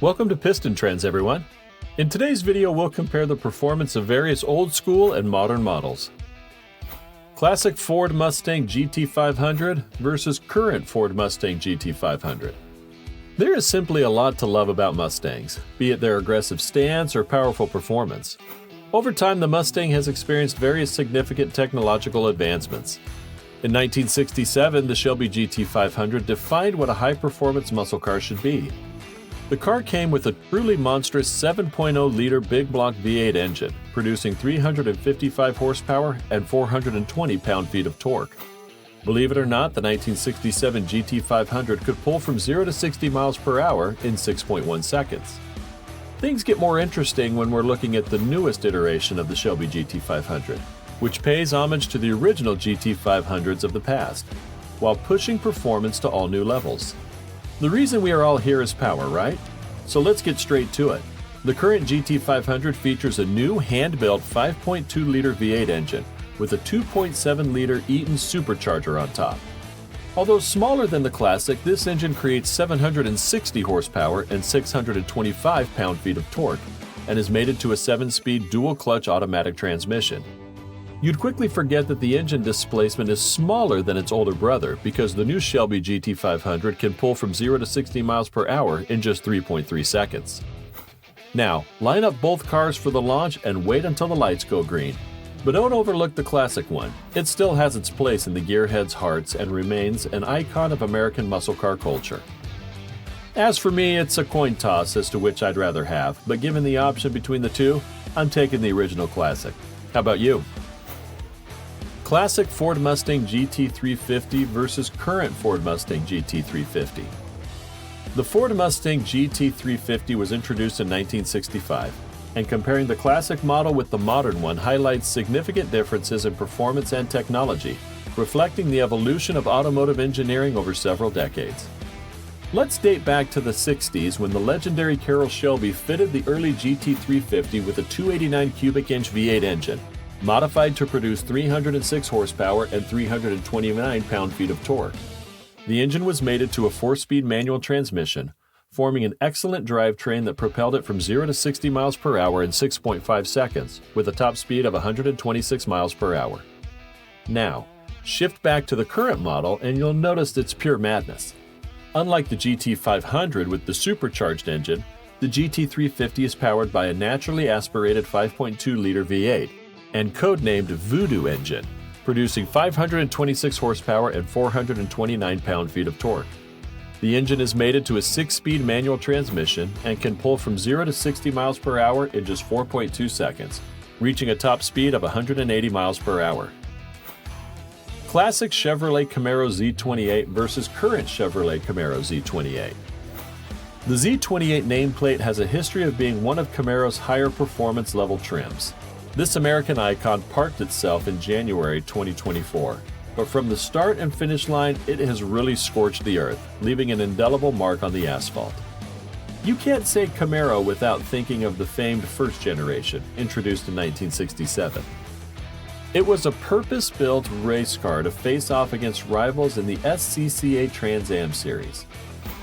Welcome to Piston Trends, everyone. In today's video, we'll compare the performance of various old school and modern models. Classic Ford Mustang GT500 versus current Ford Mustang GT500. There is simply a lot to love about Mustangs, be it their aggressive stance or powerful performance. Over time, the Mustang has experienced various significant technological advancements. In 1967, the Shelby GT500 defined what a high-performance muscle car should be. The car came with a truly monstrous 7.0-liter big block V8 engine, producing 355 horsepower and 420 pound-feet of torque. Believe it or not, the 1967 GT500 could pull from 0 to 60 miles per hour in 6.1 seconds. Things get more interesting when we're looking at the newest iteration of the Shelby GT500, which pays homage to the original GT500s of the past, while pushing performance to all new levels. The reason we are all here is power, right? So let's get straight to it. The current GT500 features a new hand-built 5.2-liter V8 engine with a 2.7-liter Eaton supercharger on top. Although smaller than the Classic, this engine creates 760 horsepower and 625 pound-feet of torque and is mated to a 7-speed dual-clutch automatic transmission. You'd quickly forget that the engine displacement is smaller than its older brother because the new Shelby GT500 can pull from 0 to 60 miles per hour in just 3.3 seconds. Now, line up both cars for the launch and wait until the lights go green. But don't overlook the Classic one. It still has its place in the gearheads' hearts and remains an icon of American muscle car culture. As for me, it's a coin toss as to which I'd rather have, but given the option between the two, I'm taking the original Classic. How about you? Classic Ford Mustang GT350 versus current Ford Mustang GT350. The Ford Mustang GT350 was introduced in 1965, and comparing the classic model with the modern one highlights significant differences in performance and technology, reflecting the evolution of automotive engineering over several decades. Let's date back to the 60s when the legendary Carroll Shelby fitted the early GT350 with a 289 cubic inch V8 engine, modified to produce 306 horsepower and 329 pound-feet of torque. The engine was mated to a 4-speed manual transmission, forming an excellent drivetrain that propelled it from 0 to 60 miles per hour in 6.5 seconds, with a top speed of 126 miles per hour. Now, shift back to the current model and you'll notice it's pure madness. Unlike the GT500 with the supercharged engine, the GT350 is powered by a naturally aspirated 5.2-liter V8, and codenamed Voodoo engine, producing 526 horsepower and 429 pound-feet of torque. The engine is mated to a 6-speed manual transmission and can pull from 0 to 60 miles per hour in just 4.2 seconds, reaching a top speed of 180 miles per hour. Classic Chevrolet Camaro Z28 versus current Chevrolet Camaro Z28. The Z28 nameplate has a history of being one of Camaro's higher performance level trims. This American icon parked itself in January 2024, but from the start and finish line, it has really scorched the earth, leaving an indelible mark on the asphalt. You can't say Camaro without thinking of the famed first generation, introduced in 1967. It was a purpose-built race car to face off against rivals in the SCCA Trans Am series.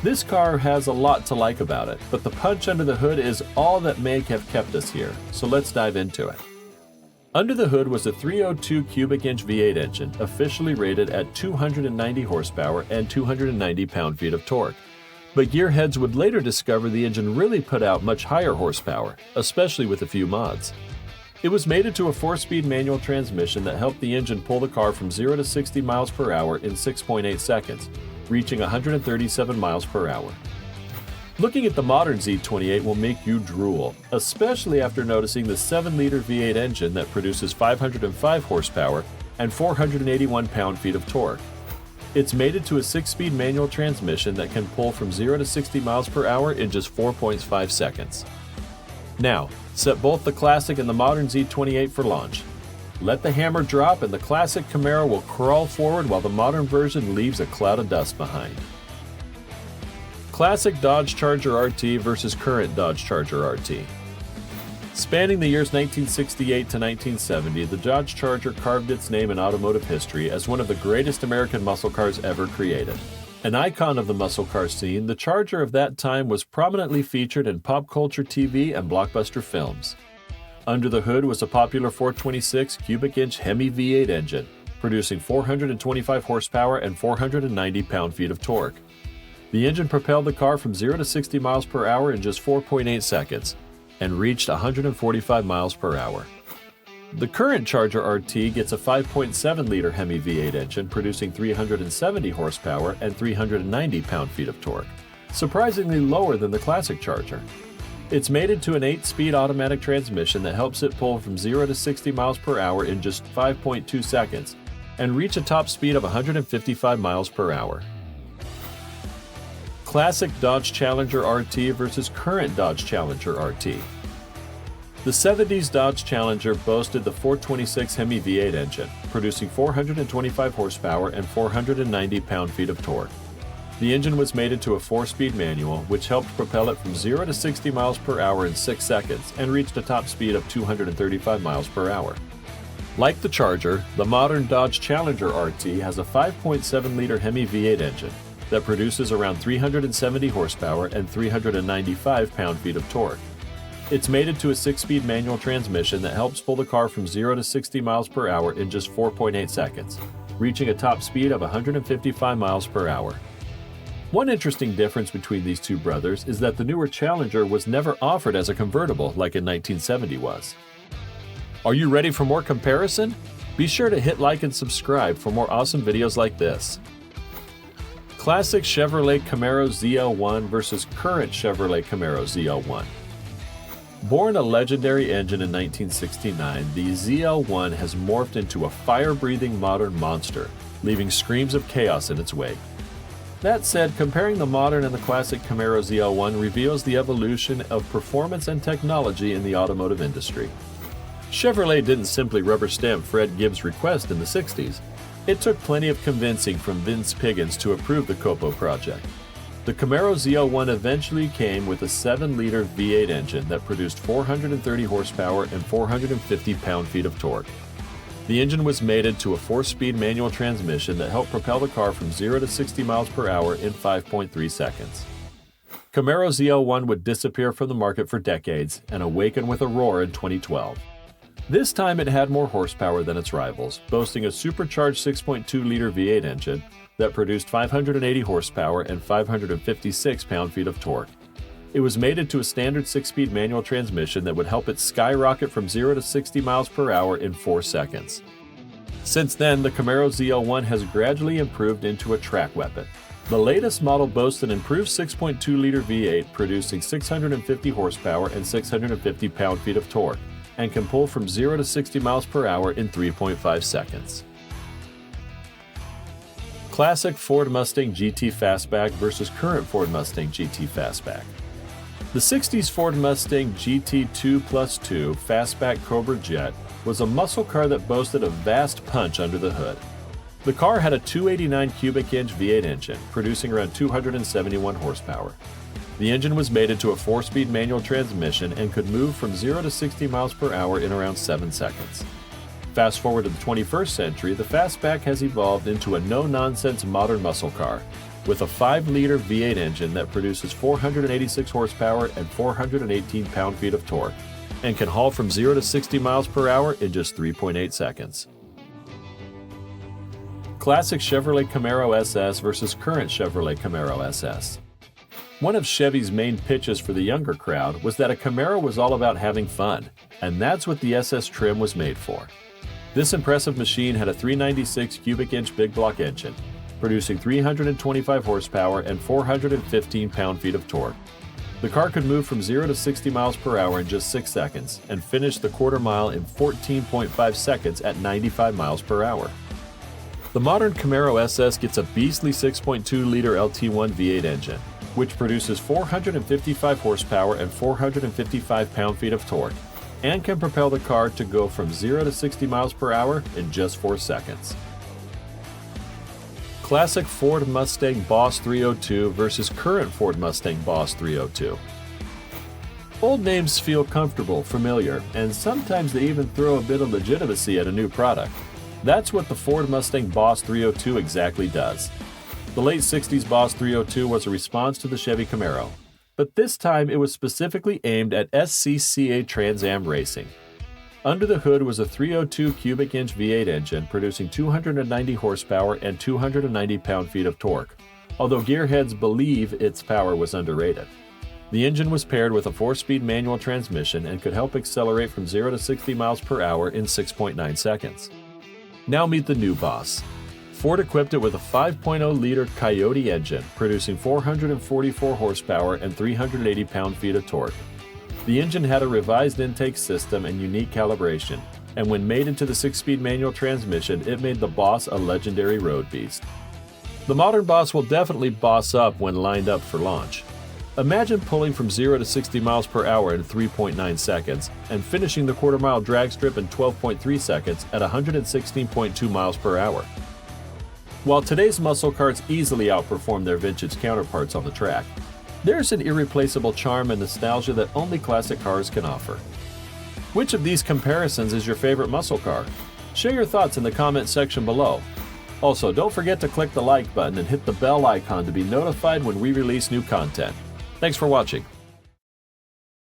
This car has a lot to like about it, but the punch under the hood is all that may have kept us here, so let's dive into it. Under the hood was a 302 cubic inch V8 engine, officially rated at 290 horsepower and 290 pound-feet of torque. But gearheads would later discover the engine really put out much higher horsepower, especially with a few mods. It was mated to a 4-speed manual transmission that helped the engine pull the car from 0 to 60 miles per hour in 6.8 seconds, reaching 137 miles per hour. Looking at the modern Z28 will make you drool, especially after noticing the 7-liter V8 engine that produces 505 horsepower and 481 pound-feet of torque. It's mated to a 6-speed manual transmission that can pull from 0 to 60 miles per hour in just 4.5 seconds. Now, set both the Classic and the modern Z28 for launch. Let the hammer drop and the Classic Camaro will crawl forward while the modern version leaves a cloud of dust behind. Classic Dodge Charger RT versus current Dodge Charger RT. Spanning the years 1968 to 1970, the Dodge Charger carved its name in automotive history as one of the greatest American muscle cars ever created. An icon of the muscle car scene, the Charger of that time was prominently featured in pop culture TV and blockbuster films. Under the hood was a popular 426 cubic inch Hemi V8 engine, producing 425 horsepower and 490 pound-feet of torque. The engine propelled the car from 0 to 60 miles per hour in just 4.8 seconds and reached 145 miles per hour. The current Charger RT gets a 5.7-liter Hemi V8 engine producing 370 horsepower and 390 pound-feet of torque, surprisingly lower than the classic Charger. It's mated to an 8-speed automatic transmission that helps it pull from 0 to 60 miles per hour in just 5.2 seconds and reach a top speed of 155 miles per hour. Classic Dodge Challenger RT versus current Dodge Challenger RT. The 70s Dodge Challenger boasted the 426 Hemi V8 engine, producing 425 horsepower and 490 pound-feet of torque. The engine was mated to a 4-speed manual, which helped propel it from 0 to 60 miles per hour in 6 seconds and reached a top speed of 235 miles per hour. Like the Charger, the modern Dodge Challenger RT has a 5.7-liter Hemi V8 engine that produces around 370 horsepower and 395 pound-feet of torque. It's mated to a 6-speed manual transmission that helps pull the car from 0 to 60 miles per hour in just 4.8 seconds, reaching a top speed of 155 miles per hour. One interesting difference between these two brothers is that the newer Challenger was never offered as a convertible like in 1970 was. Are you ready for more comparison? Be sure to hit like and subscribe for more awesome videos like this. Classic Chevrolet Camaro ZL1 versus current Chevrolet Camaro ZL1. Born a legendary engine in 1969, the ZL1 has morphed into a fire-breathing modern monster, leaving screams of chaos in its wake. That said, comparing the modern and the classic Camaro ZL1 reveals the evolution of performance and technology in the automotive industry. Chevrolet didn't simply rubber stamp Fred Gibbs' request in the 60s. It took plenty of convincing from Vince Piggins to approve the Copo project. The Camaro ZL1 eventually came with a 7-liter V8 engine that produced 430 horsepower and 450 pound-feet of torque. The engine was mated to a 4-speed manual transmission that helped propel the car from 0 to 60 miles per hour in 5.3 seconds. Camaro ZL1 would disappear from the market for decades and awaken with a roar in 2012. This time it had more horsepower than its rivals, boasting a supercharged 6.2-liter V8 engine that produced 580 horsepower and 556 pound-feet of torque. It was mated to a standard 6-speed manual transmission that would help it skyrocket from 0 to 60 miles per hour in 4 seconds. Since then, the Camaro ZL1 has gradually improved into a track weapon. The latest model boasts an improved 6.2-liter V8 producing 650 horsepower and 650 pound-feet of torque, and can pull from 0 to 60 miles per hour in 3.5 seconds. Classic Ford Mustang GT Fastback versus current Ford Mustang GT Fastback. The 60s Ford Mustang GT 2+2 Fastback Cobra Jet was a muscle car that boasted a vast punch under the hood. The car had a 289 cubic inch V8 engine, producing around 271 horsepower. The engine was mated to a 4-speed manual transmission and could move from 0 to 60 miles per hour in around 7 seconds. Fast forward to the 21st century, the Fastback has evolved into a no-nonsense modern muscle car with a 5-liter V8 engine that produces 486 horsepower and 418 pound-feet of torque and can haul from 0 to 60 miles per hour in just 3.8 seconds. Classic Chevrolet Camaro SS versus current Chevrolet Camaro SS. One of Chevy's main pitches for the younger crowd was that a Camaro was all about having fun, and that's what the SS trim was made for. This impressive machine had a 396 cubic inch big block engine, producing 325 horsepower and 415 pound-feet of torque. The car could move from 0 to 60 miles per hour in just 6 seconds and finish the quarter mile in 14.5 seconds at 95 miles per hour. The modern Camaro SS gets a beastly 6.2-liter LT1 V8 engine, which produces 455 horsepower and 455 pound-feet of torque, and can propel the car to go from 0 to 60 miles per hour in just 4 seconds. Classic Ford Mustang Boss 302 versus current Ford Mustang Boss 302. Old names feel comfortable, familiar, and sometimes they even throw a bit of legitimacy at a new product. That's what the Ford Mustang Boss 302 exactly does. The late 60s Boss 302 was a response to the Chevy Camaro, but this time it was specifically aimed at SCCA Trans Am racing. Under the hood was a 302 cubic inch V8 engine producing 290 horsepower and 290 pound-feet of torque, although gearheads believe its power was underrated. The engine was paired with a 4-speed manual transmission and could help accelerate from 0 to 60 miles per hour in 6.9 seconds. Now meet the new Boss. Ford equipped it with a 5.0-liter Coyote engine, producing 444 horsepower and 380 pound-feet of torque. The engine had a revised intake system and unique calibration, and when made into the 6-speed manual transmission, it made the Boss a legendary road beast. The modern Boss will definitely boss up when lined up for launch. Imagine pulling from 0 to 60 miles per hour in 3.9 seconds and finishing the quarter-mile drag strip in 12.3 seconds at 116.2 miles per hour. While today's muscle cars easily outperform their vintage counterparts on the track, there's an irreplaceable charm and nostalgia that only classic cars can offer. Which of these comparisons is your favorite muscle car? Share your thoughts in the comment section below. Also, don't forget to click the like button and hit the bell icon to be notified when we release new content. Thanks for watching.